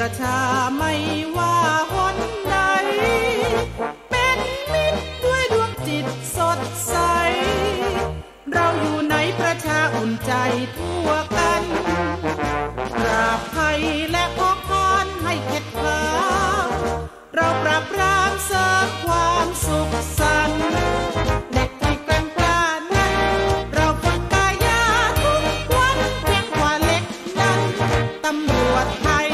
ประชาไม่ว่าหนใดเป็นมิตรด้วยดวงจิตสดใสเราอยู่ในประชาอุ่นใจทั่วกันปราบภัยและขอพรให้เข็ดขาวเราปราบปรามเสริมความสุขสันต์เด็กที่แกร่งกล้านั้นเราฝึกกายาทุกวันเพียงกว่าเล็กนั้นตำรวจไทย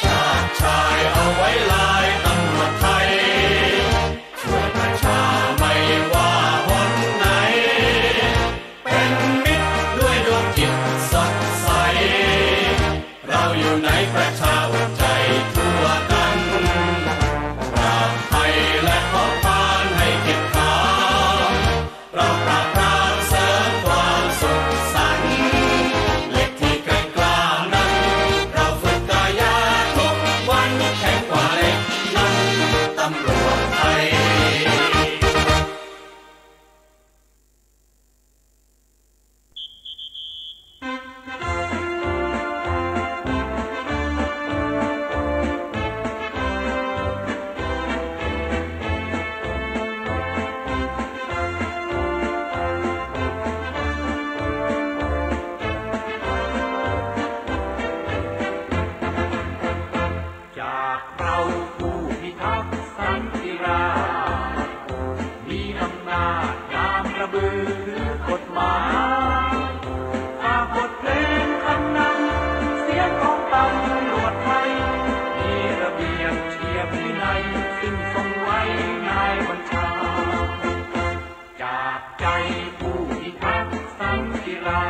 ชาติชายเอาไว้ลายตำรวจไทยช่วยประชาไม่ว่าหนไหนเป็นมิตรด้วยดวงจิตสดใสเราอยู่ในประชาอุ่นใจทั่วกันปราบภัยและขอพรให้เข็ดขาวเราปราบปรามเสริมความสุขสันต์เล็กที่แกร่งกล้านั้นเราฝึกกายาทุกวันแข็งกว่าเล็กนั้นตำรวจไทยจากเราผู้พิทักษ์สันติราษฎร์มีอำนาจยามกระบือถือกฎหมายฝากบทเพลงคำนำเสียงของตำรวจไทยมีระเบียบเฉียบวินัยซึ่งทรงไว้นายบัญชาจากใจผู้พิทักษ์สันติรา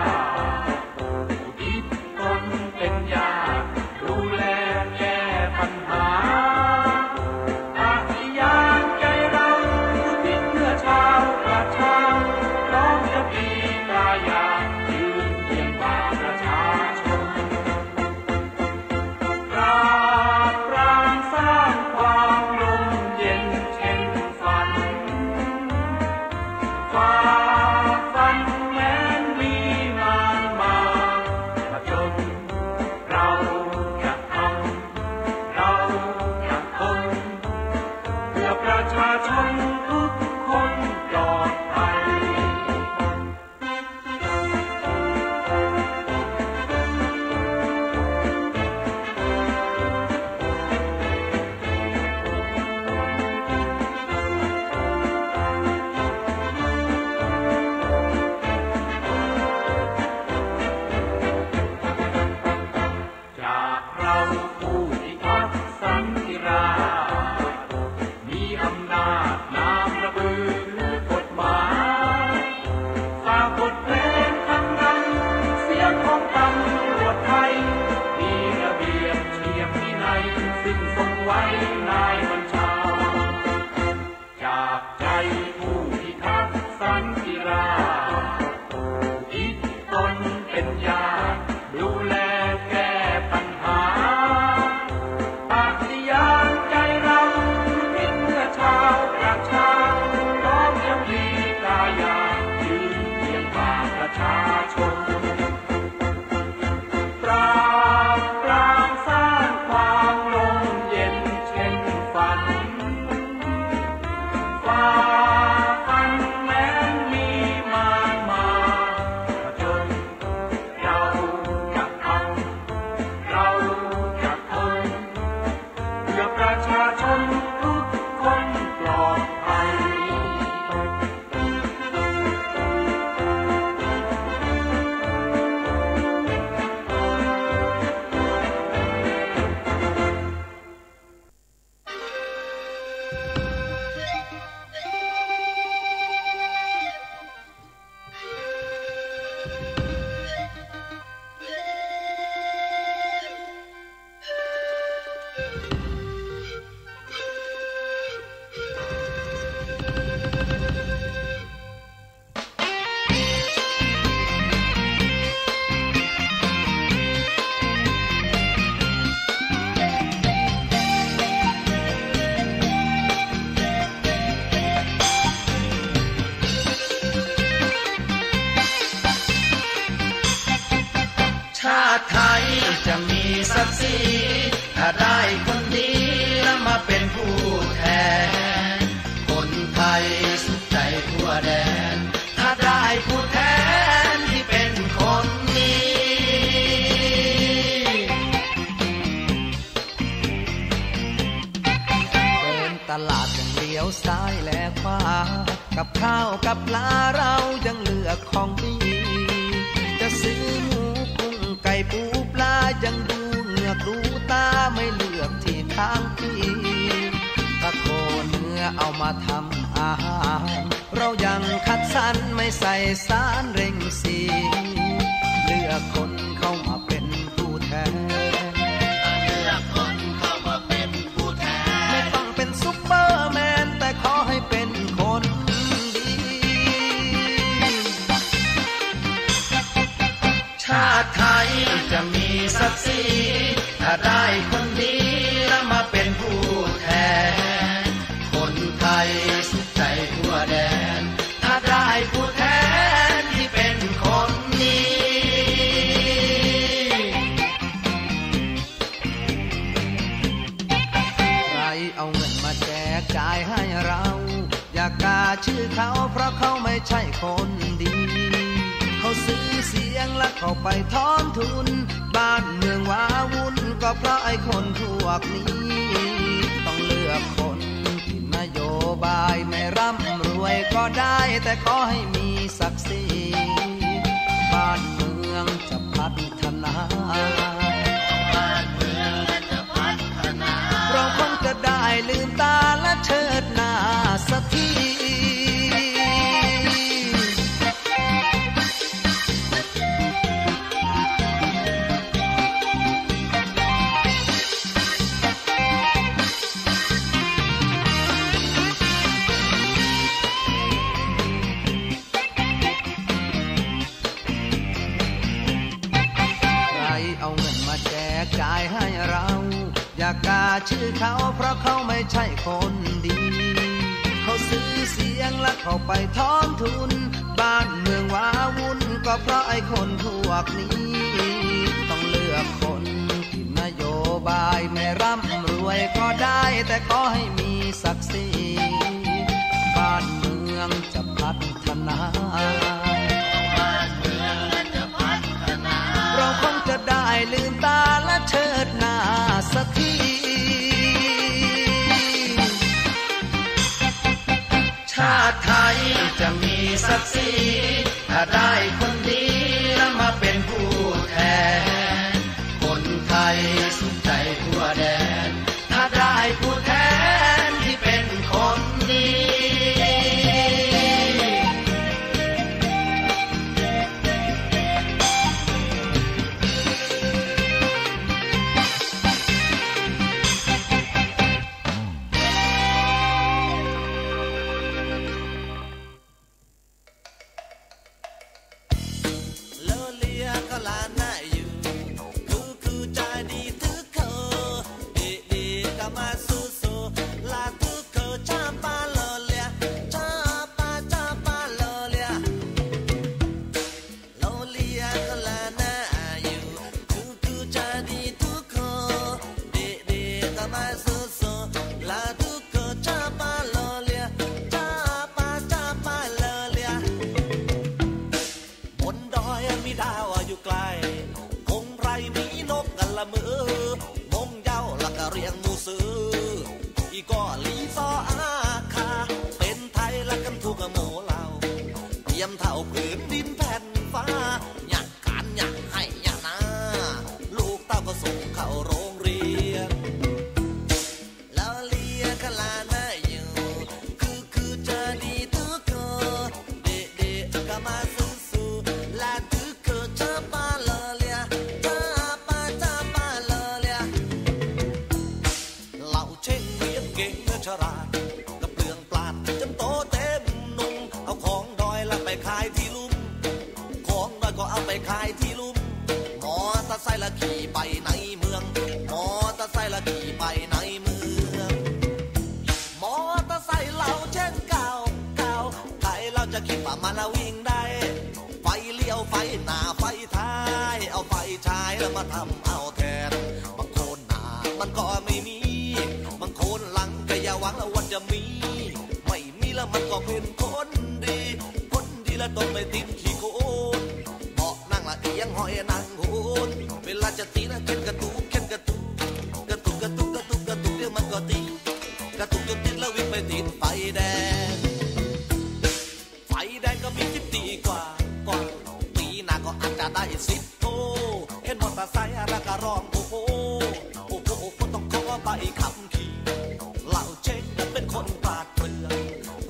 ษฎร์อุทิศตนเป็นญาติดูแลแก้ปัญหาอาทิยานใจเราอุทิศเพื่อชาวประชาพร้อมจะปีกายายืนเคียงบ่าประชาชนปราบปรามสร้างความร่มเย็นเช่นฝันฝ่าฟันแม้นมีมารมาผจญเราจะทำเราจะทนเพื่อประชาชนทุกคนปลอดภัยจากเราผู้พิทักษ์สันติราษฎร์มีอำนาจนามกระบือถือกฎหมายฝากบทเพลงคำนำเสียงของตำรวจไทยมีระเบียบเฉียบวินัยซึ่งทรงไว้นายบัญชาจากใจผู้พิทักษ์สันติราษฎร์อุทิศตนเป็นญาติดูแลแก้ปัญหาอาทิยานใจเราอุทิศเพื่อชาวประชาพร้อมจะมีกายายืนเคียงบ่าประชาชนปราบปรามสร้างความร่มเย็นเช่นฝันฝ่าฟันแม้นมีมารมาผจญเราจะทำเราจะทนเพื่อประชาชนทุกคนปลอดภัยชาติไทยจะมีศักดิ์ศรี ยวซ้ายแลขวากับข้าวกับปลาเรายังเลือกของดีจะซื้อหมูกุ้งไก่ปูปลายังดูเหงือกดูตาไม่เลือกที่ทางพี่ถ้าโคเนื้อเอามาทำอาหารเรายังคัดสรรไม่ใส่สารเร่งสีเลือกคนเข้ามาเป็นผู้แทนเลือกคนเข้ามาเป็นผู้แทนไม่ต้องเป็นซุปเปอร์แมนแต่ขอให้เป็นคนดีชาติไทยจะมีศักดิ์ศรีถ้าได้คนดีแล้วมาเป็นผู้แทนคนไทยสุขใจทั่วแดนถ้าได้ผู้แทนที่เป็นคนดีใครเอาเงินมาแจกจ่ายให้เราอย่ากล้าชื่อเขาเพราะเขาไม่ใช่คนดีเขาซื้อเสียงและเขาไปถอนทุนบ้านเมืองว้าวุ่นก็เพราะไอ้คนพวกนี้ต้องเลือกคนที่นโยบายไม่ร่ำรวยก็ได้แต่ขอให้มีศักดิ์ศรีบ้านเมืองจะพัฒนาเราคงจะได้ลืมตาและเชิดหน้าสักทีจ่ายให้เราอย่ากล้าชื่อเขาเพราะเขาไม่ใช่คนดีเขาซื้อเสียงและเขาไปถอนทุนบ้านเมืองว้าวุ่นก็เพราะไอ้คนพวกนี้ต้องเลือกคนที่นโยบายไม่ร่ำรวยก็ได้แต่ขอให้มีศักดิ์ศรีบ้านเมืองจะพัฒนาเราคงจะได้ลืมตาและเชิดหน้าสักทีชาติไทยจะมีศักดิ์ศรีถ้าได้คนดีแล้วมาเป็นผู้แทนคนไทยสุขใจทั่วแดนถ้าได้ผู้แทนที่เป็นคนดีต้องไม่ติดขี้โคนเบาะนั่งละเอียงหอยนั่งโหนเวลาจะตีนะเข็นกระตุกเข็นกระตุกกระตุกกระตุกกระตุกกระตุกเดี๋ยวมันก็ตีกระตุกจนติดแล้ววิ่งไป ติดไฟแดงไฟแดงก็มีคิดดีกว่าปีหน้าก็อาจจะได้10 โทเห็นมอเตอร์ไซค์แล้วก็ร้องโอ้โหก็ต้องขอใบขับขี่เหล่าเจ๊งเป็นคนปราดเปรื่อง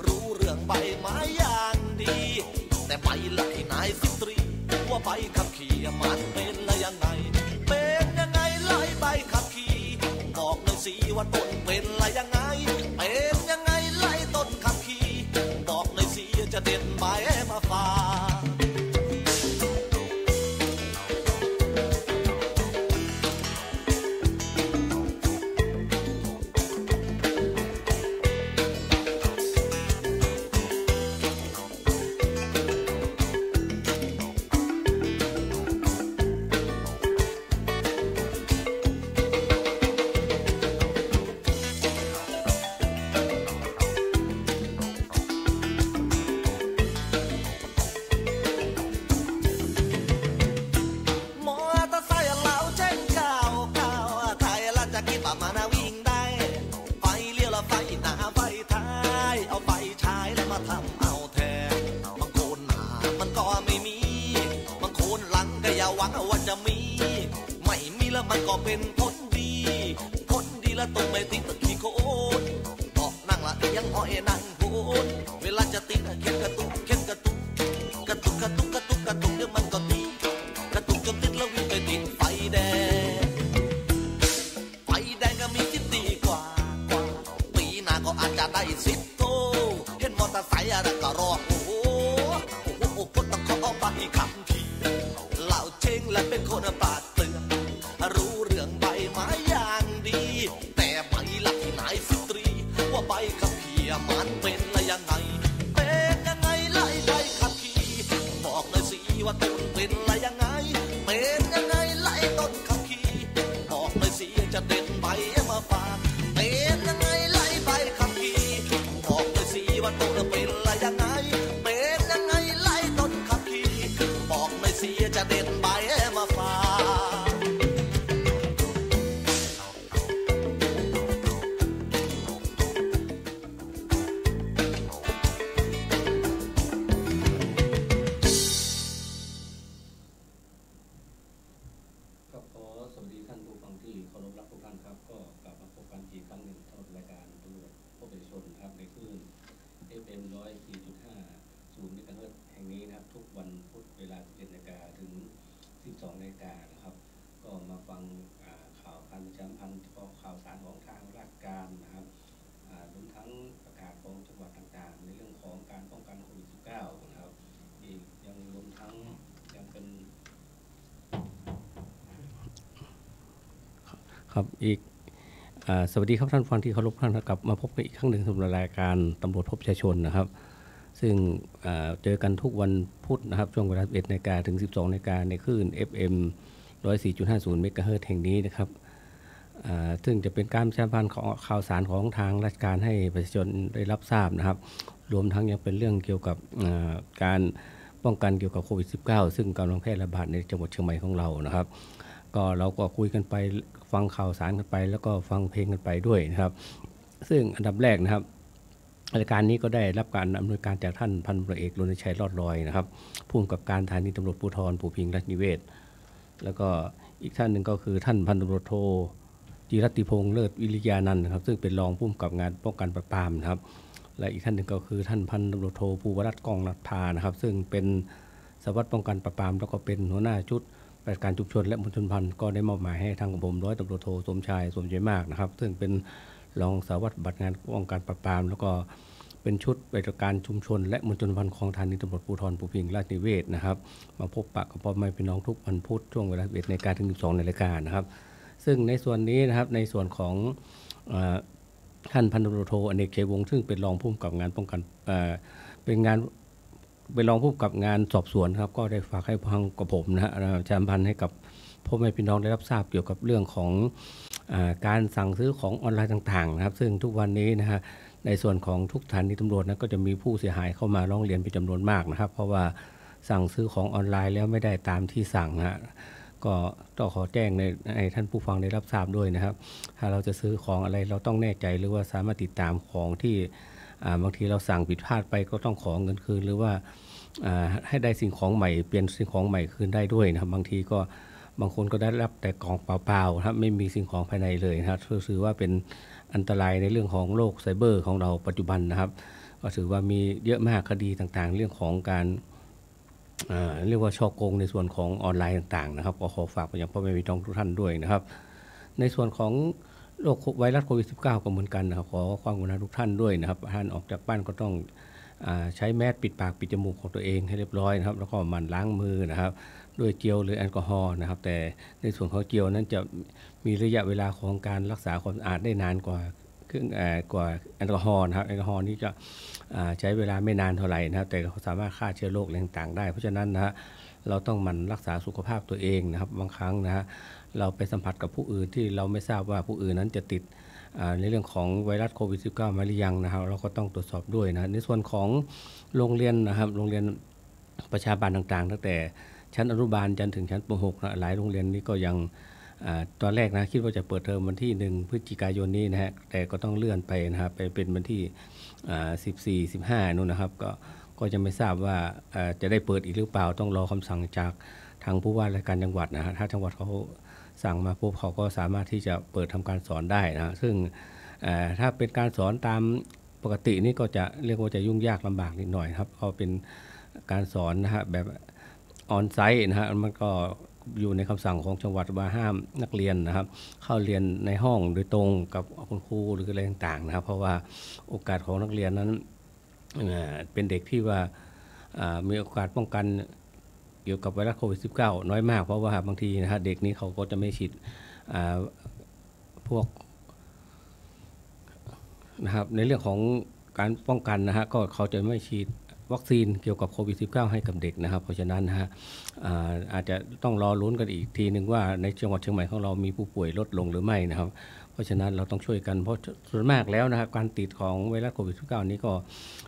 รู้เรื่องใบไม้อย่างดีแต่ใบละที่นาย10 ตรีว่าใบขับขี่มันเป็นละยังไงเป็นยังไงไล่ใบขับขี่บอกหน่อยสิว่าต้นเป็นละยังไงเป็นยังไงไล่ต้นขับขี่บอกหน่อยสิจะเด็ดใบมาฝากมันก็เป็นผลดีแล้วต้องไม่ติดตะขี้โคนบอกนั่งละยังอ้อยนั่งโคนเวลาจะติดเข็นกระตุกเดี๋ยวมันก็ตีกระตุกจนติดแล้ววิ่งไปติดไฟแดงก็มีคิดดีกว่าปีหน้าก็อาจจะได้10 โทเห็นมอเตอร์ไซค์แล้วก็ร้องโอ้โหก็ต้องขอใบขับขี่เหล่าเจ๊งและเป็นคนปราดเปรื่องรู้เรื่องใบไม้อย่างดีแต่ใบละที่นาย10 ตรีว่าใบขับขี่มันเป็นละยังไงเป็นยังไงไล่ใบขับขี่บอกหน่อยสิว่าต้นเป็นละยังไงเป็นยังไงไล่ต้นขับขี่บอกหน่อยสิจะเด็ดใบมาฝากเป็นยังไงไล่ใบขับขี่บอกหน่อยสิว่าต้นเป็นละยังไงเป็นยังไงไล่ต้นขับขี่บอกหน่อยสิจะเด็ดใบมาฝากนะครับก็มาฟังข่าวการประชาสัมพันธ์ข่าวสารของทางราชการนะครับรวมทั้งประกาศของจังหวัดต่างๆในเรื่องของการป้องกันโควิด -19 นะครับอีกยังรวมทั้งยังเป็นครับอีกสวัสดีครับท่านฟังที่เคารพท่านกลับมาพบกันอีกครั้งหนึ่งสำหรับรายการตำรวจพบประชาชนนะครับซึ่งเจอกันทุกวันพุธนะครับช่วงเวลา 11 นาฬิกาถึง 12 นาฬิกาในคลื่น FM 104.50 เมกะเฮิรตซ์แห่งนี้นะครับซึ่งจะเป็นการประชาสัมพันธ์ของข่าวสารของทางราชการให้ประชาชนได้รับทราบนะครับรวมทั้งยังเป็นเรื่องเกี่ยวกับการป้องกันเกี่ยวกับโควิด -19 ซึ่งกำลังแพร่ระบาดในจังหวัดเชียงใหม่ของเรานะครับก็เราก็คุยกันไปฟังข่าวสารกันไปแล้วก็ฟังเพลงกันไปด้วยนะครับซึ่งอันดับแรกนะครับรายการนี้ก็ได้รับการอำนวยการจากท่านพันตำรวจเอกรณชัยรอดลอยนะครับผู้กำกับการสถานีตำรวจภูธรภูพิงค์ราชนิเวศน์แล้วก็อีกท่านหนึ่งก็คือท่านพันตำรวจโทจิรัตติพงษ์เลิศวิริยานันท์นะครับซึ่งเป็นรองผู้กำกับงานป้องกันปราบปรามนะครับและอีกท่านหนึ่งก็คือท่านพันตำรวจโทภูวรัตน์กองรัฐานะครับซึ่งเป็นสารวัตรป้องกันปราบปรามแล้วก็เป็นหัวหน้าชุดปฏิบัติการชุมชนและมณฑลพันธุ์ก็ได้มอบหมายให้ทางผมร้อยตำรวจโทสมชายสมใจมากนะครับซึ่งเป็นรองสารวัตรปฏิบัติงานป้องกันปราบปรามแล้วก็เป็นชุดปฏิบัติการชุมชนและมณฑลพันธุ์ของสถานีตำรวจภูธรภูพิงค์ราชนิเวศน์นะครับมาพบปะกับพ่อแม่พี่น้องทุกวันพุธช่วงเวลา 11 นาฬิกาถึง 12 นาฬิกานะครับซึ่งในส่วนนี้นะครับในส่วนของท่านพันตำรวจโทอเนกชัยวงศ์ซึ่งเป็นรองผู้กำกับงานป้องกันเป็นรองผู้กำกับงานสอบสวนครับก็ได้ฝากให้ทางกับผมนะฮะประชาสัมพันธ์ให้กับพ่อแม่พี่น้องได้รับทราบเกี่ยวกับเรื่องของการสั่งซื้อของออนไลน์ต่างๆนะครับซึ่งทุกวันนี้นะฮะในส่วนของทุกสถานีตำรวจนะก็จะมีผู้เสียหายเข้ามาร้องเรียนเป็นจำนวนมากนะครับเพราะว่าสั่งซื้อของออนไลน์แล้วไม่ได้ตามที่สั่งนะ ก็ต้องขอแจ้งในท่านผู้ฟังได้รับทราบด้วยนะครับถ้าเราจะซื้อของอะไรเราต้องแน่ใจหรือว่าสามารถติดตามของที่บางทีเราสั่งผิดพลาดไปก็ต้องขอเงินคืนหรือว่าให้ได้สิ่งของใหม่เปลี่ยนสิ่งของใหม่คืนได้ด้วยนะครับบางทีก็บางคนก็ได้รับแต่กล่องเปล่าๆครับไม่มีสิ่งของภายในเลยนะครับถือว่าเป็นอันตรายในเรื่องของโลกไซเบอร์ของเราปัจจุบันนะครับก็ถือว่ามีเยอะมากคดีต่างๆเรื่องของการเรียกว่าฉ้อโกงในส่วนของออนไลน์ต่างๆนะครับก็ขอฝากไปยังพ่อแม่พี่น้องทุกท่านด้วยนะครับในส่วนของโรคไวรัสโควิด -19 ก็เหมือนกันนะครับขอความกรุณาทุกท่านด้วยนะครับท่านออกจากบ้านก็ต้องใช้แมสปิดปากปิดจมูกของตัวเองให้เรียบร้อยนะครับแล้วก็หมั่นล้างมือนะครับด้วยเจลหรือแอลกอฮอล์นะครับแต่ในส่วนของเจลนั้นจะมีระยะเวลาของการรักษาความสะอาดได้นานกว่าแอลกอฮอล์นะครับแอลกอฮอล์นี่จะใช้เวลาไม่นานเท่าไหร่นะครับแต่เขาสามารถฆ่าเชื้อโรคต่างๆได้เพราะฉะนั้นนะฮะเราต้องหมั่นรักษาสุขภาพตัวเองนะครับบางครั้งนะฮะเราไปสัมผัสกับผู้อื่นที่เราไม่ทราบว่าผู้อื่นนั้นจะติดในเรื่องของไวรัสโควิด -19 มาหรือยังนะครับเราก็ต้องตรวจสอบด้วยนะในส่วนของโรงเรียนนะครับโรงเรียนประชาบาลต่างๆตั้งแต่ชั้นอนุบาลจนถึงชั้นป .6 นะหลายโรงเรียนนี้ก็ยังตอนแรกนะคิดว่าจะเปิดเทอมวันที่1 พฤศจิกายนนี้นะฮะแต่ก็ต้องเลื่อนไปนะครับไปเป็นวันที่14-15นู่นนะครับก็จะไม่ทราบว่าจะได้เปิดอีกหรือเปล่าต้องรอคำสั่งจากทางผู้ว่าราชการจังหวัดนะฮะถ้าจังหวัดเขาสั่งมาปุ๊บเขาก็สามารถที่จะเปิดทำการสอนได้นะซึ่งถ้าเป็นการสอนตามปกตินี่ก็จะเรียกว่าจะยุ่งยากลำบากนิดหน่อยครับเพราะเป็นการสอนนะฮะแบบออนไซต์นะฮะมันก็อยู่ในคำสั่งของจังหวัดว่าห้ามนักเรียนนะครับเข้าเรียนในห้องโดยตรงกับคุณครูหรืออะไรต่างๆนะครับเพราะว่าโอกาสของนักเรียนนั้นเป็นเด็กที่ว่ามีโอกาสป้องกันเกี่ยวกับไวรัสโควิด -19 น้อยมากเพราะว่าบางทีนะฮะเด็กนี้เขาก็จะไม่ฉีดพวกนะครับในเรื่องของการป้องกันนะฮะก็เขาจะไม่ฉีดวัคซีนเกี่ยวกับโควิด -19 ให้กับเด็กนะครับเพราะฉะนั้นนะฮะอาจจะต้องรอลุ้นกันอีกทีนึงว่าในจังหวัดเชียงใหม่ของเรามีผู้ป่วยลดลงหรือไม่นะครับเพราะฉะนั้นเราต้องช่วยกันเพราะส่วนมากแล้วนะครับการติดของไวรัสโควิด -19 นี้ก็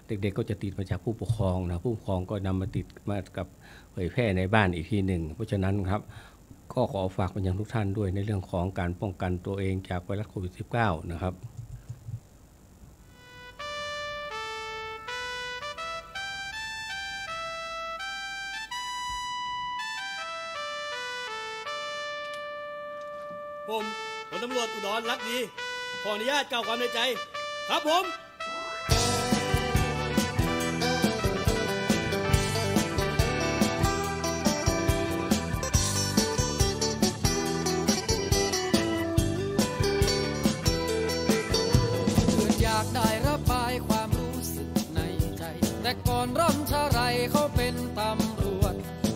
เด็กๆก็จะติดมาจากผู้ปกครองนะผู้ปกครองก็นำมาติดมากับเผยแพร่ในบ้านอีกทีหนึ่งเพราะฉะนั้นครับก็ขอฝากไปยังทุกท่านด้วยในเรื่องของการป้องกันตัวเองจากไวรัสโควิด -19 นะครับผมพลตำรวจอุดรรักดีขออนุญาตกล่าวความในใจครับผม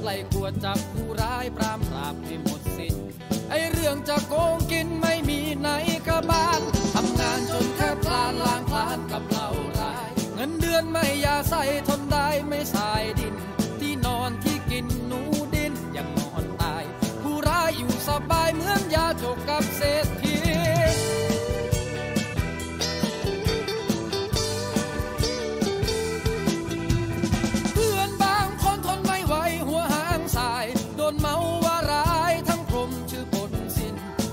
ไล่กวดจับผู้ร้ายปราบให้หมดสิ้นไอเรื่องจะโกงกินไม่มีไหนกระบาลทำงานจนแทบพลานล้างพลานกับเหล่าร้ายเงินเดือนไม่ยาใส่ทนได้ไม่สายดินที่นอนที่กินหนูดินยังนอนตายผู้ร้ายอยู่สบายเหมือนยาจกกับเศรษฐี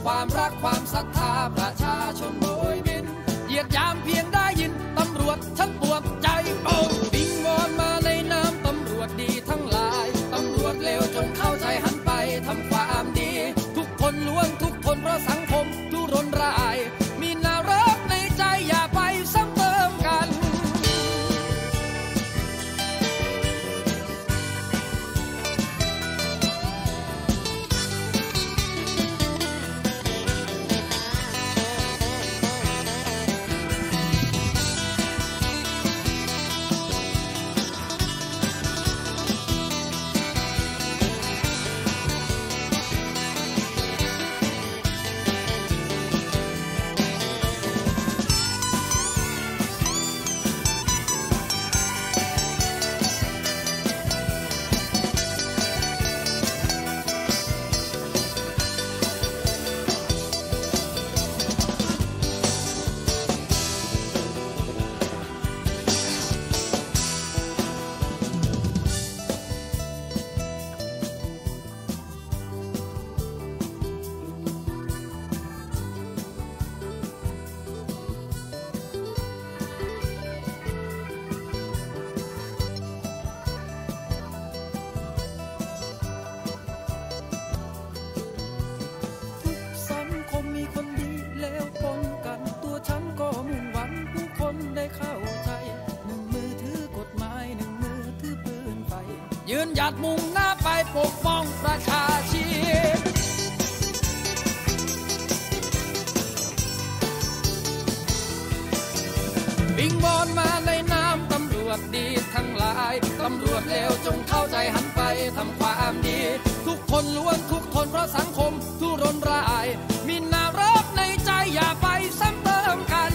ความรักความศรัทธาประชาชนโบยบินเหยียดยามเพียงได้ยินตำรวจฉันปวดใจโอ้วิงวอนมาในน้ำตำรวจดีทั้งหลายตำรวจเลวจงเข้าใจหันไปทำความดีทุกคนล้วนทุกทนเพราะสังคมทุรนรายมีนรกในใจอย่าไปซ้ำเติมกัน ยืนหยัดมุ่งหน้าไปปกป้องประชาชีพวิงวอนมาในนามตำรวจดีทั้งหลายตำรวจเลวจงเข้าใจหันไปทำความดีทุกคนล้วนทุกทนเพราะสังคมทุรนร้ายมีนารกในใจอย่าไปซ้ำเติมกัน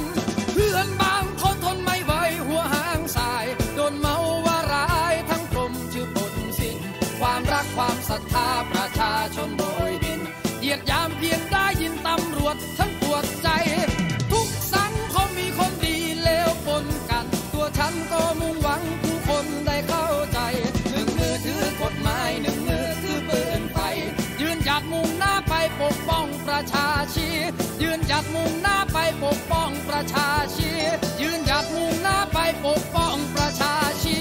เพื่อนบางคนทนไม่ไหวหัวหางสายโดนเมาว่าร้ายทั้งกลมชื่อบนสิ้นความรักความศรัทธาประชาชนโดยบินเหยียดยามเพียงได้ยินตำรวจทั้งปวดใจทุกสังคมมีคนดีเลวปนกันตัวฉันก็มุ่งหวังผู้คนได้เข้าใจหนึ่งมือถือกฎหมายหนึ่งมือถือปืนไฟยืนหยัดมุ่งหน้าไปปกป้องประชาชียืนหยัดมุ่งหน้าไปปกป้องประชาชียืนหยัดมุ่งหน้าไปปกป้องประชาชี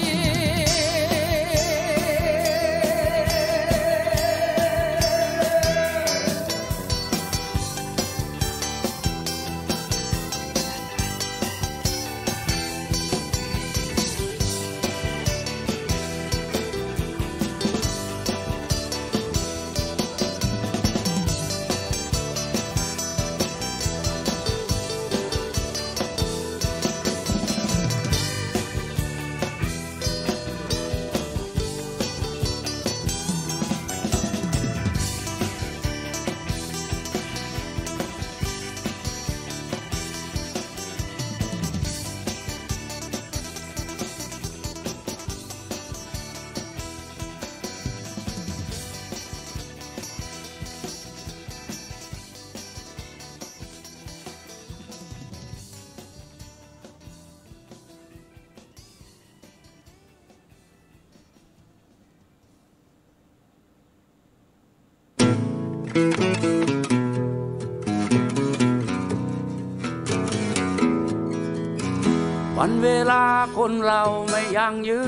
วันเวลาคนเราไม่ยั่งยื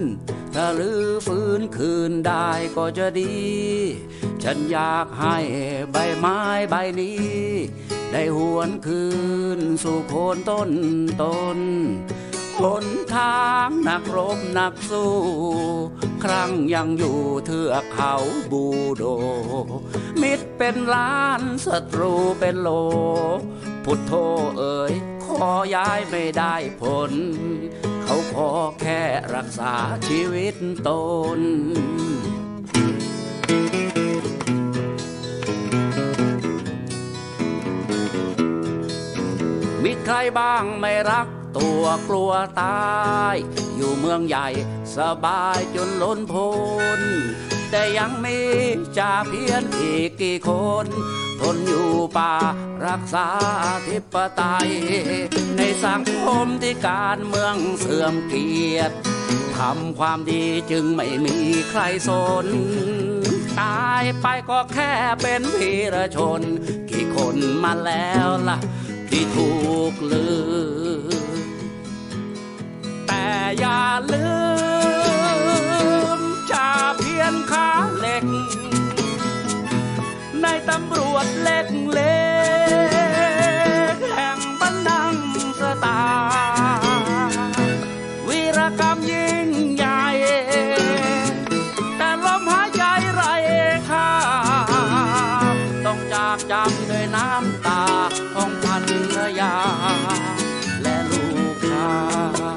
นถ้าลื้อฟื้นคืนได้ก็จะดีฉันอยากให้ใบไม้ใบนี้ได้หวนคืนสู่โคนต้นหนทางนักรบนักสู้ครั้งยังอยู่เทือกเขาบูโดมิตรเป็นล้านศัตรูเป็นโลพุทโธเอ๋ยขอย้ายไม่ได้ผลเขาขอแค่รักษาชีวิตตนมีใครบ้างไม่รักตัวกลัวตายอยู่เมืองใหญ่สบายจนล้นพ้นแต่ยังมีจ่าเพี้ยนอีกกี่คนทนอยู่ป่ารักษาอธิปไตยในสังคมที่การเมืองเสื่อมเกียรติทำความดีจึงไม่มีใครสนตายไปก็แค่เป็นวีรชนกี่คนมาแล้วล่ะที่ถูกลืมแต่อย่าลืมจ่าเพี้ยนขาเหล็กในตำรวจเล็กแห่งบันดังสตาวีรกรรมยิ่งใหญ่แต่ลมหายใจไร้ค่าต้องจากจำด้วยน้ำตาของภรรยาและลูกชาย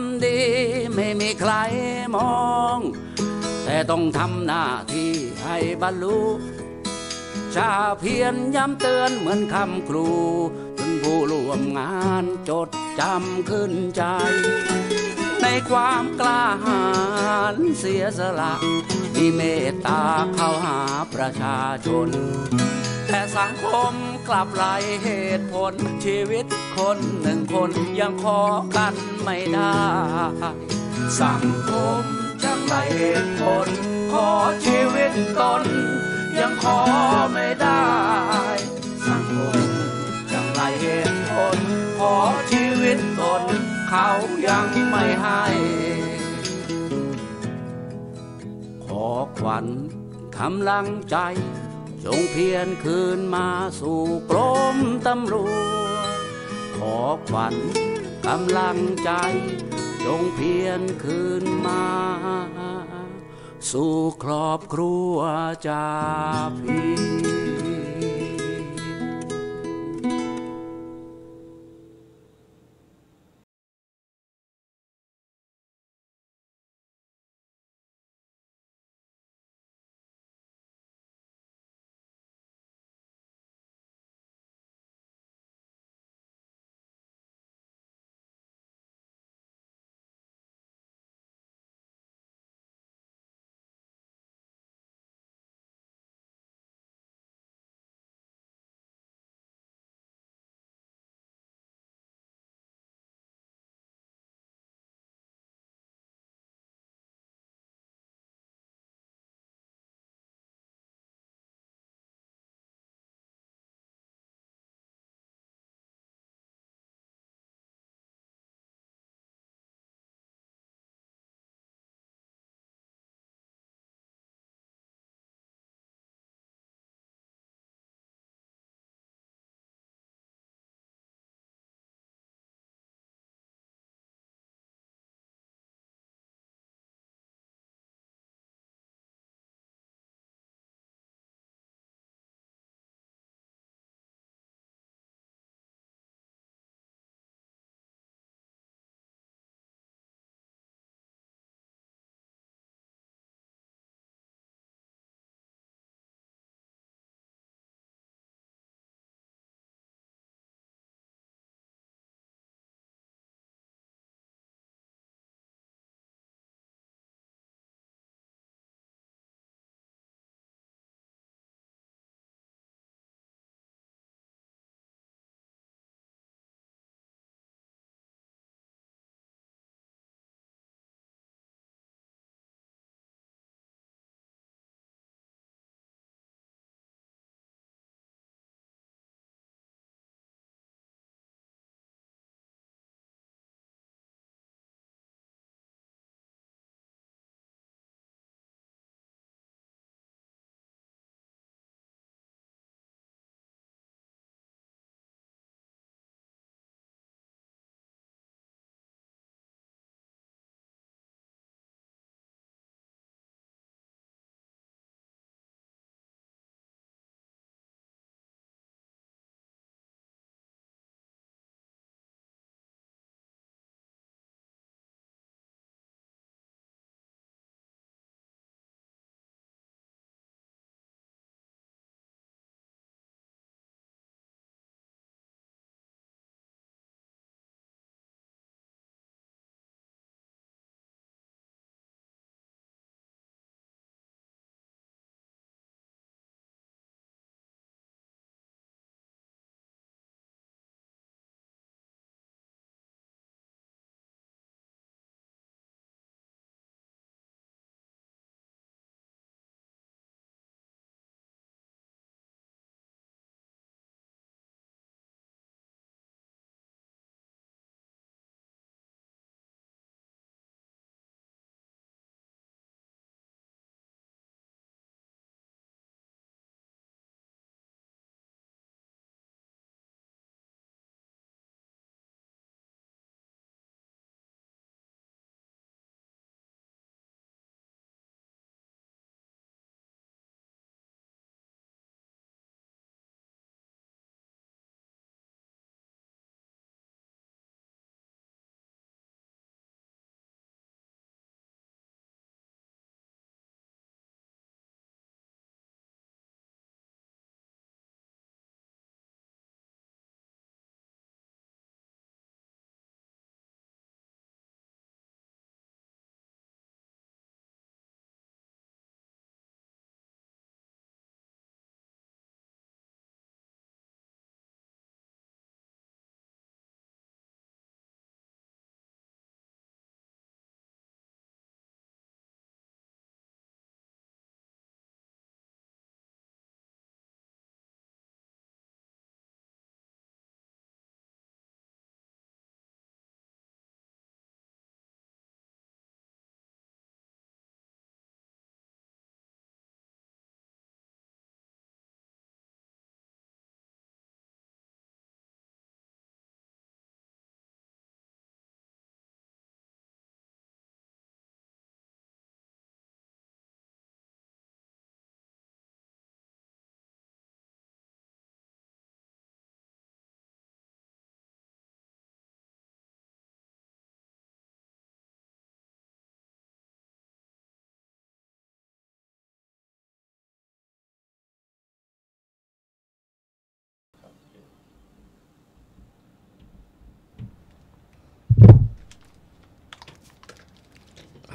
ำดีไม่มีใครมองแต่ต้องทำหน้าที่ให้บรรลุชาเพียรย้ำเตือนเหมือนคำครูจนผู้ร่วมงานจดจำขึ้นใจในความกล้าหาญเสียสละมีเมตตาเข้าหาประชาชนแต่สังคมกลับไร้เหตุผลชีวิตคนหนึ่งคนยังขอกันไม่ได้สังคมจังไรเหตุผลขอชีวิตตนยังขอไม่ได้สังคมจังไรเหตุผลขอชีวิตตนเขายังไม่ให้ขอขวัญกำลังใจจงเพียรคืนมาสู่กรมตำรวจขอขวัญกำลังใจจงเพียรคืนมาสู่ครอบครัวจ่าพี่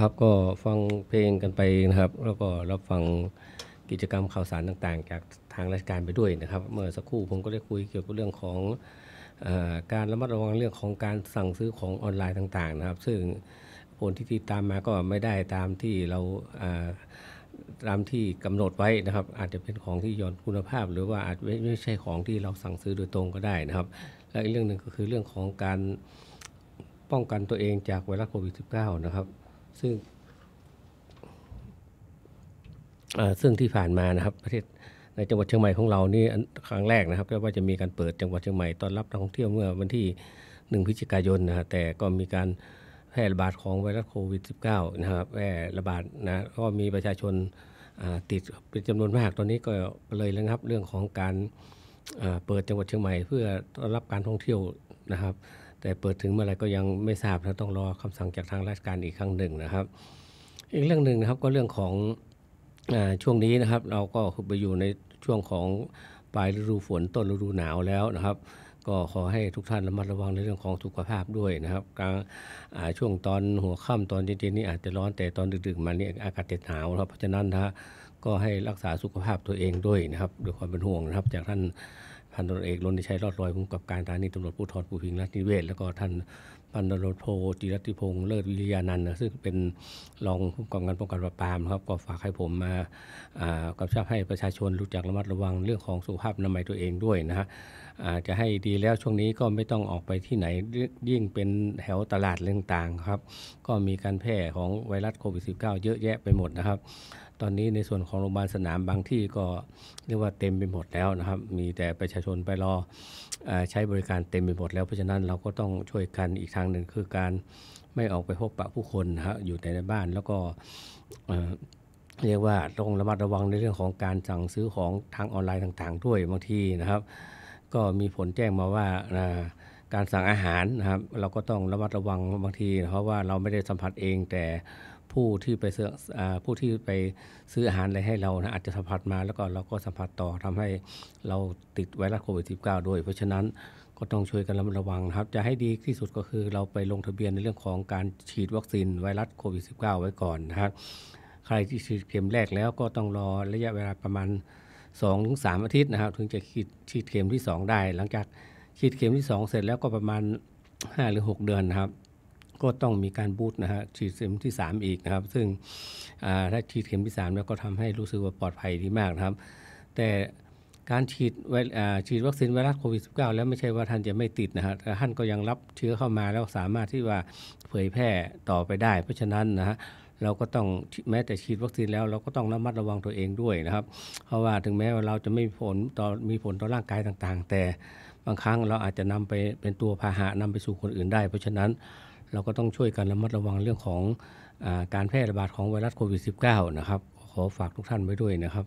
ครับก็ฟังเพลงกันไปนะครับแล้วก็รับฟังกิจกรรมข่าวสารต่างๆจากทางราชการไปด้วยนะครับเมื่อสักครู่ผมก็ได้คุยเกี่ยวกับเรื่องของการระมัดระวังเรื่องของการสั่งซื้อของออนไลน์ต่างๆนะครับซึ่งผลที่ติดตามมาก็ไม่ได้ตามที่เราตามที่กำหนดไว้นะครับอาจจะเป็นของที่ย้อนคุณภาพหรือว่าอาจไม่ใช่ของที่เราสั่งซื้อโดยตรงก็ได้นะครับและอีกเรื่องหนึ่งก็คือเรื่องของการป้องกันตัวเองจากไวรัสโควิด -19 นะครับซึ่งที่ผ่านมานะครับประเทศในจังหวัดเชียงใหม่ของเรานี่ครั้งแรกนะครับว่าจะมีการเปิดจังหวัดเชียงใหม่ต้อนรับนักท่องเที่ยวเมื่อวันที่1 พฤศจิกายนนะแต่ก็มีการแพร่ระบาดของไวรัสโควิด -19 นะครับแพร่ระบาดนะก็มีประชาชนติดเป็นจำนวนมากตอนนี้ก็เลยระงับเรื่องของการเปิดจังหวัดเชียงใหม่เพื่อต้อนรับการท่องเที่ยวนะครับแต่เปิดถึงเมื่อไหร่ก็ยังไม่ทราบนะต้องรอคำสั่งจากทางราชการอีกครั้งหนึ่งนะครับอีกเรื่องหนึ่งนะครับก็เรื่องของช่วงนี้นะครับเราก็ไปอยู่ในช่วงของปลายฤดูฝนต้นฤดูหนาวแล้วนะครับก็ขอให้ทุกท่านระมัดระวังในเรื่องของสุขภาพด้วยนะครับช่วงตอนหัวค่ำตอนเย็นๆนี่อาจจะร้อนแต่ตอนดึกๆมานี่อากาศหนาวครับเพราะฉะนั้นนะก็ให้รักษาสุขภาพตัวเองด้วยนะครับด้วยความเป็นห่วงนะครับจากท่านพันตำรวจเอกรณชัยรอดลอยผู้กำกับการสถานีตำรวจภูธรภูพิงค์ราชนิเวศแล้วก็ท่านพันตำรวจโทจิรัตติพงษ์เลิศวิริยานันท์ซึ่งเป็นรองผู้กำกับการป้องกันปราบปรามครับก็ฝากให้ผมมากำชับให้ประชาชนรู้จักระมัดระวังเรื่องของสุขภาพอนามัยตัวเองด้วยนะฮะจะให้ดีแล้วช่วงนี้ก็ไม่ต้องออกไปที่ไหนยิ่งเป็นแถวตลาดต่างๆครับก็มีการแพร่ของไวรัสโควิด -19 เยอะแยะไปหมดนะครับตอนนี้ในส่วนของโรงพยาบาลสนามบางที่ก็เรียกว่าเต็มไปหมดแล้วนะครับมีแต่ประชาชนไปรอใช้บริการเต็มไปหมดแล้วเพราะฉะนั้นเราก็ต้องช่วยกันอีกทางหนึ่งคือการไม่ออกไปพบปะผู้คนนะฮะอยู่แต่ในบ้านแล้วก็เรียกว่าต้องระมัดระวังในเรื่องของการสั่งซื้อของทางออนไลน์ต่างๆด้วยบางทีนะครับก็มีผลแจ้งมาว่าการสั่งอาหารนะครับเราก็ต้องระมัดระวังบางทีเพราะว่าเราไม่ได้สัมผัสเองแต่ผู้ที่ไปซื้ออาหารอะไรให้เรานะอาจจะสัมผัสมาแล้วก็เราก็สัมผัสต่อทำให้เราติดไวรัสโควิด -19 ด้วยเพราะฉะนั้นก็ต้องช่วยกันระวังนะครับจะให้ดีที่สุดก็คือเราไปลงทะเบียนในเรื่องของการฉีดวัคซีนไวรัสโควิด -19 ไว้ก่อนนะครับใครที่ฉีดเข็มแรกแล้วก็ต้องรอระยะเวลาประมาณ 2-3 อาทิตย์นะครับถึงจะฉีดเข็มที่2ได้หลังจากฉีดเข็มที่2เสร็จแล้วก็ประมาณ5 หรือ 6 เดือนนะครับก็ต้องมีการบูสต์นะฮะฉีดเข็มที่3อีกนะครับซึ่งถ้าฉีดเข็มที่3แล้วก็ทำให้รู้สึกว่าปลอดภัยดีมากนะครับแต่การฉีดวัคซีนไวรัสโควิด -19 แล้วไม่ใช่ว่าท่านจะไม่ติดนะฮะแต่ท่านก็ยังรับเชื้อเข้ามาแล้วสามารถที่ว่าเผยแพร่ต่อไปได้เพราะฉะนั้นนะฮะเราก็ต้องแม้แต่ฉีดวัคซีนแล้วเราก็ต้องระมัดระวังตัวเองด้วยนะครับเพราะว่าถึงแม้ว่าเราจะไม่มีผลต่อร่างกายต่างๆแต่บางครั้งเราอาจจะนำไปเป็นตัวพาหะนำไปสู่คนอื่นได้เพราะฉะนั้นเราก็ต้องช่วยกันระมัดระวังเรื่องของการแพร่ระบาดของไวรัสโควิด -19 นะครับขอฝากทุกท่านไว้ด้วยนะครับ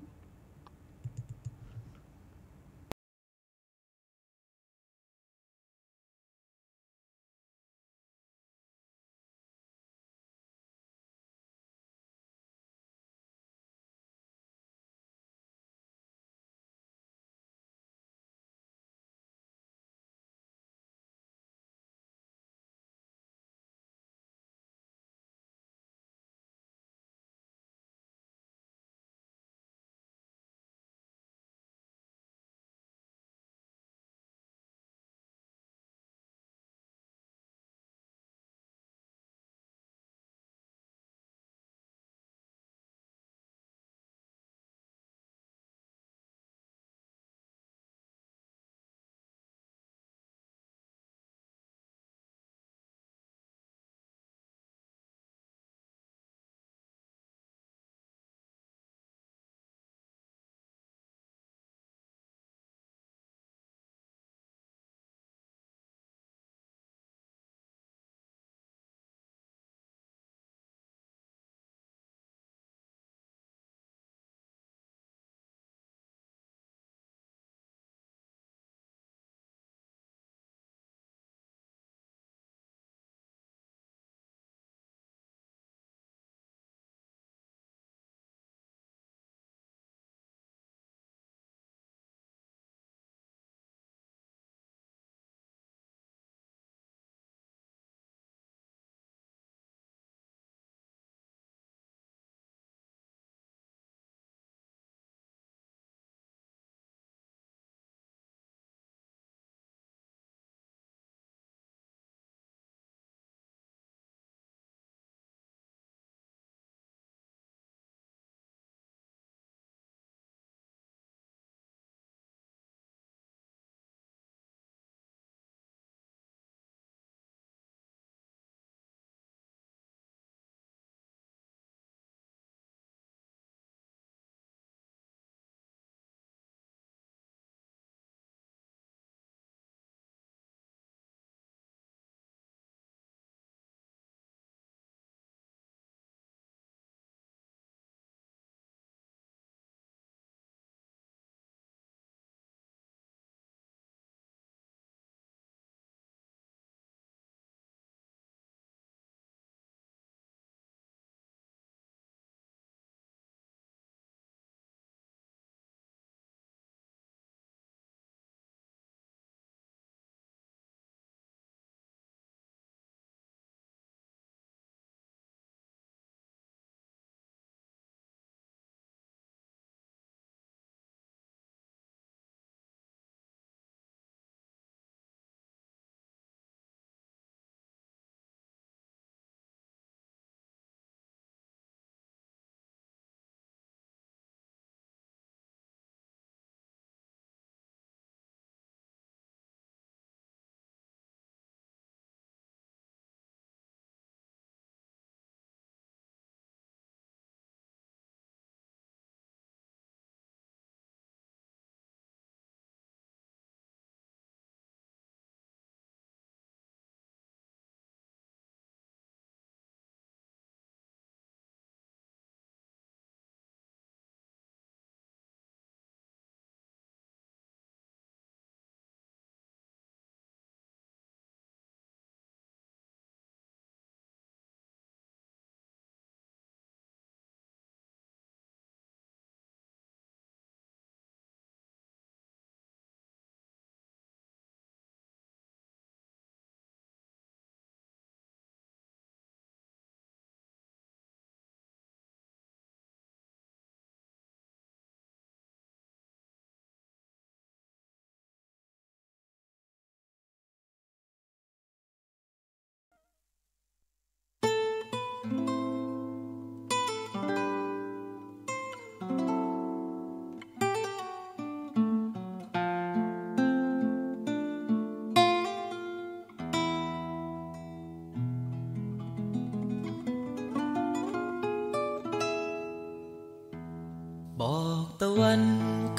ตะวัน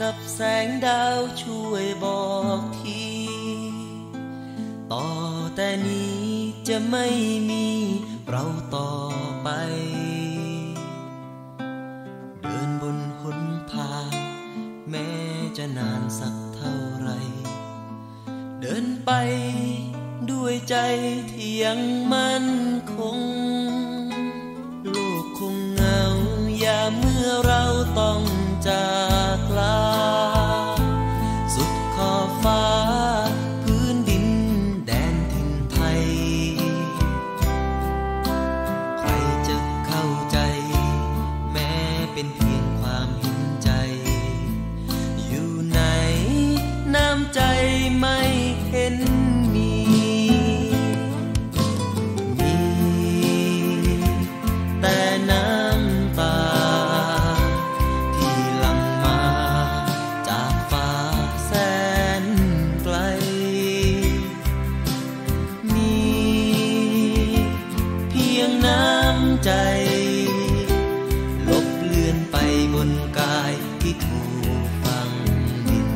กับแสงดาวช่วยบอกทีต่อแต่นี้จะไม่มีเราต่อไปเดินบนหนทางแม้จะนานสักเท่าไรเดินไปด้วยใจที่ยังมั่นคงโลกคงเหงายามเมื่อเราต้องจากลาสุดขอบฟ้าพื้นดินแดนถิ่นไทยใครจะเข้าใจแม้เป็นเพียงความเห็นใจอยู่ไหนน้ำใจไม่เห็นมีแต่น้ำตาที่หลั่งมาจากฟ้าแสนไกลมีเพียงน้ำใจลบเลือนไปบนกายที่ถูกฝังดิน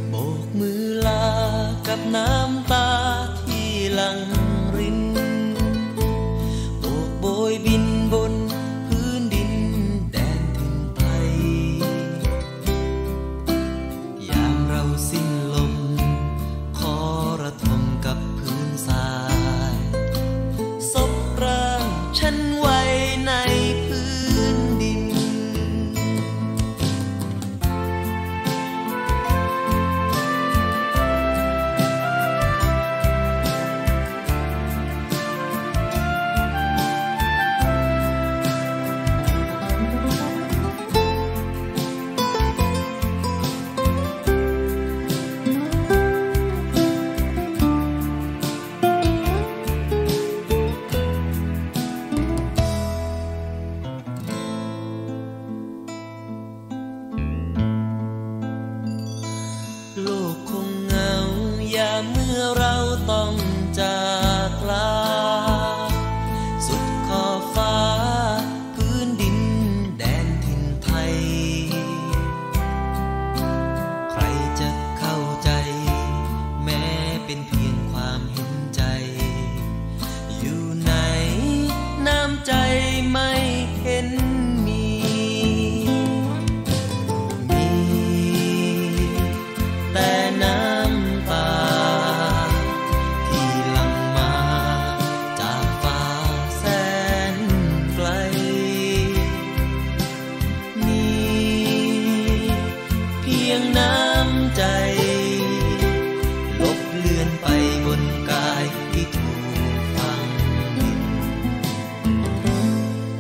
โบกมือลากับน้ำตาที่หลั่งรินโบกโบยบินบนพื้นดินแดนถิ่นไทยยามเราสิ้นลมขอระทมกับพื้นทรายศพร่างฉันไว้ในพื้นดินโลกคงเหงายามเมื่อเราต้องจากลาสุดขอบฟ้าพื้นดินแดนถิ่นไทยใครจะเข้าใจแม้เป็นเพียงความเห็นใจอยู่ไหนน้ำใจไม่เห็นมีแต่น้ำตาที่หลั่งมาจากฟ้าแสนไกลมีเพียงน้ำใจลบเลือนไปบนกายที่ถูกฝังดิน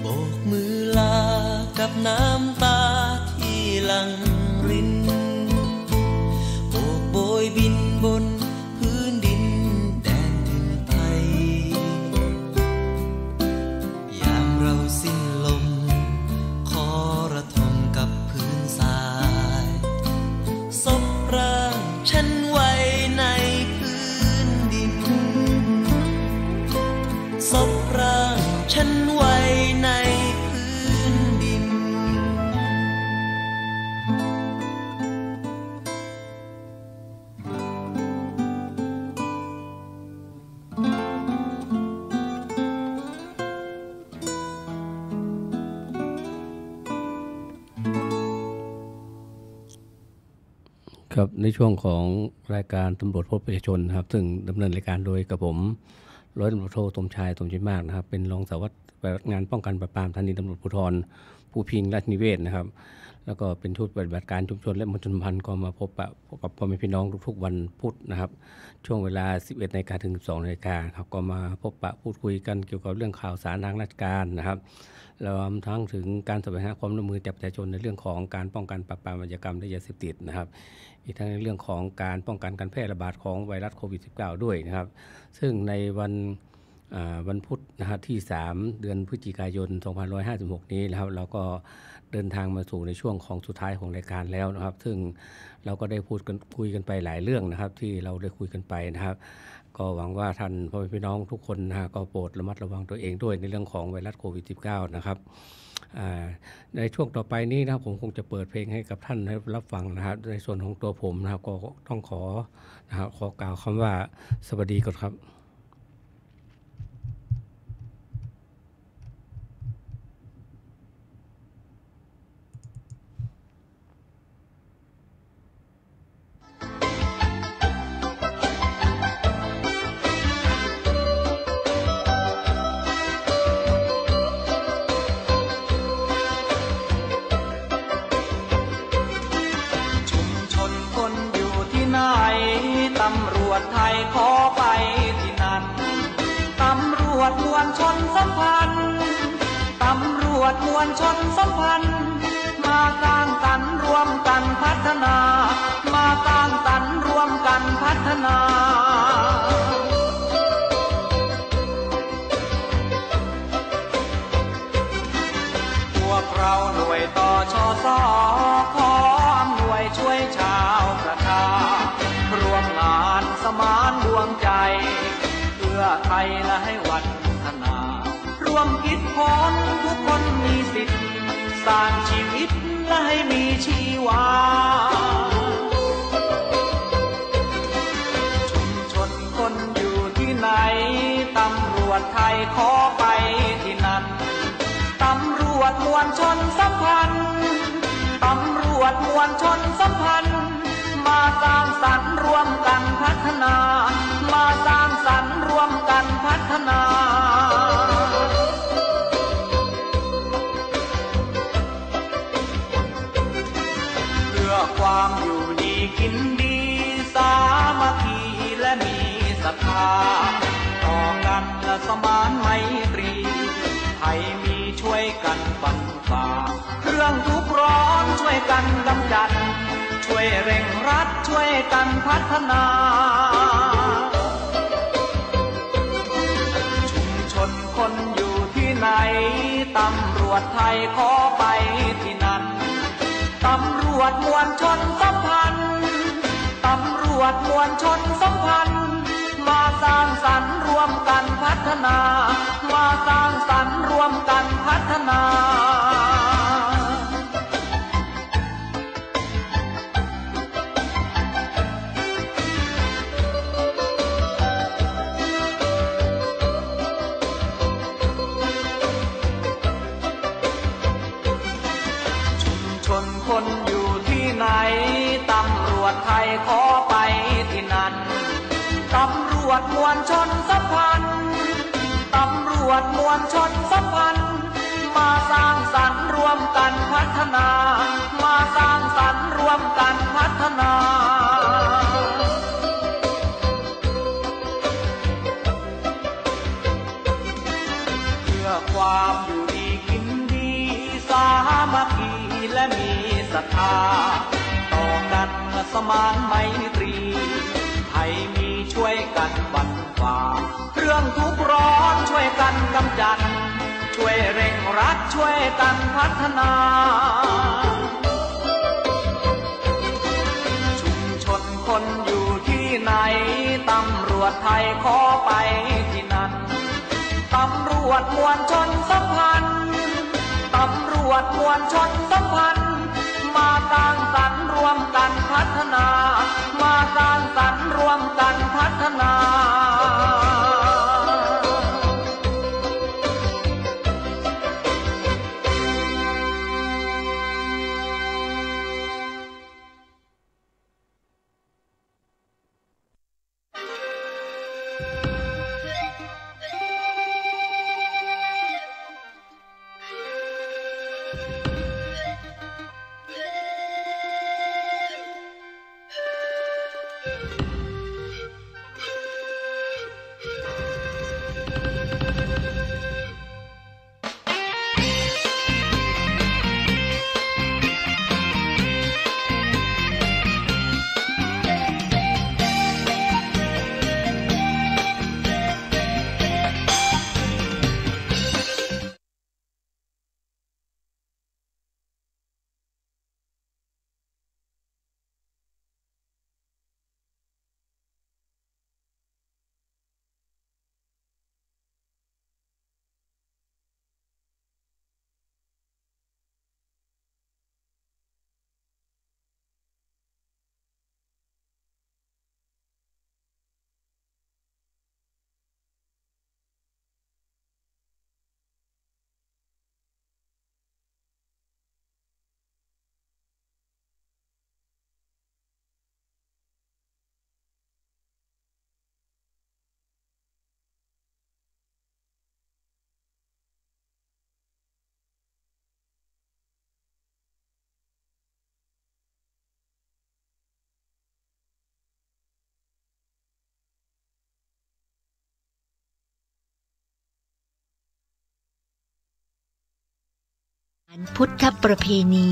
โบกมือลากับน้ำตาที่หลั่งรินโบกโบยบินบนพื้นดินแดนถิ่นไทยยามเราสิ้นลมขอระทมกับพื้นทรายศพร่างฉันไว้ในพื้นดินศพร่างฉันไว้ในพื้นดิน ครับในช่วงของรายการตำรวจพบประชาชนนะครับซึ่งดำเนินรายการโดยกับผมร้อยตำรวจโทสมชายสมชิดมากนะครับเป็นรองสารวัตรปฏิบัติงานป้องกันปราบปรามสถานีตำรวจภูธรภูพิงค์ราชนิเวศน์นะครับแล้วก็เป็นชุดปฏิบัติการชุมชนและมวลชนสัมพันธ์ก็มาพบปะกับพ่อแม่พี่น้องทุกๆวันพุธนะครับช่วงเวลา 11 นาฬิกาถึง 12 นาฬิกาครับก็มาพบปะพูดคุยกันเกี่ยวกับเรื่องข่าวสารทางราชการนะครับรวมทั้งถึงการแสวงหาความร่วมมือจากประชาชนในเรื่องของการป้องกันปราบปรามอาชญากรรมและยาเสพติดนะครับอีกทั้งในเรื่องของการป้องกันการแพร่ระบาดของไวรัสโควิด -19 ด้วยนะครับซึ่งในวันพุธนะครับที่ 3 เดือนพฤศจิกายน 2556 นี้นะครับเราก็เดินทางมาสู่ในช่วงของสุดท้ายของรายการแล้วนะครับซึ่งเราก็ได้คุยกันไปหลายเรื่องนะครับที่เราได้คุยกันไปนะครับก็หวังว่าท่านพ่อแม่พี่น้องทุกคนนะฮะก็โปรดระมัดระวังตัวเองด้วยในเรื่องของไวรัสโควิด -19 นะครับ ในช่วงต่อไปนี้นะครับผมคงจะเปิดเพลงให้กับท่านรับฟังนะครับในส่วนของตัวผมนะครับก็ต้องขอนะครับขอกล่าวคำว่าสวัสดีก่อนครับตำรวจไทยขอไปที่นั่นตำรวจมวลชนสัมพันธ์ตำรวจมวลชนสัมพันธ์มาสร้างสรรค์รวมกันพัฒนามาสร้างสรรค์รวมกันพัฒนาพวกเราหน่วยต่อชส.ขออำนวยช่วยชาวประชารวมงานสมานดวงใจเพื่อไทยและให้วันพัฒนารวมคิดพ้นทุกคนมีสิทธิ์สร้างชีวิตและให้มีชีวาชุมชนคนอยู่ที่ไหนตำรวจไทยขอไปที่นั่นตำรวจมวลชนสัมพันธ์ตำรวจมวลชนสัมพันธ์มาสร้างสรรค์รวมกันพัฒนามาสร้างสรรค์รวมกันพัฒนาเพื่อความอยู่ดีกินดีสามัคคีและมีศรัทธาต่อกันและสมานไมตรีไทยมีช่วยกันฟันฝ่าเรื่องทุกข์ร้อนช่วยกันกำจัดช่วยเร่งรัดช่วยกันพัฒนาชุมชนคนอยู่ที่ไหนตำรวจไทยขอไปที่นั่นตำรวจมวลชนสัมพันธ์ตำรวจมวลชนสัมพันธ์มาสร้างสรรค์รวมกันพัฒนามาสร้างสรรค์รวมกันพัฒนาคนอยู่ที่ไหนตำรวจไทยขอไปที่นั่นตำรวจมวลชนสัมพันธ์ตำรวจมวลชนสัมพันธ์มาสร้างสรรค์รวมกันพัฒนามาสร้างสรรค์รวมกันพัฒนาเพื่อความอยู่ดีกินดีสามัคคีและมีศรัทธาต่อกันสมานไมตรีไทยมีช่วยกันบรรฝ่าเรื่องทุกข์ร้อนช่วยกันกำจัดช่วยเร่งรัดช่วยกันพัฒนาชุมชนคนอยู่ที่ไหนตำรวจไทยขอไปที่นั่นตำรวจมวลชนสัมพันธ์ตำรวจมวลชนสัมพันธ์มาสร้างสรรค์รวมกันพัฒนามาสร้างสรรค์รวมกันพัฒนา พุทธประเพณี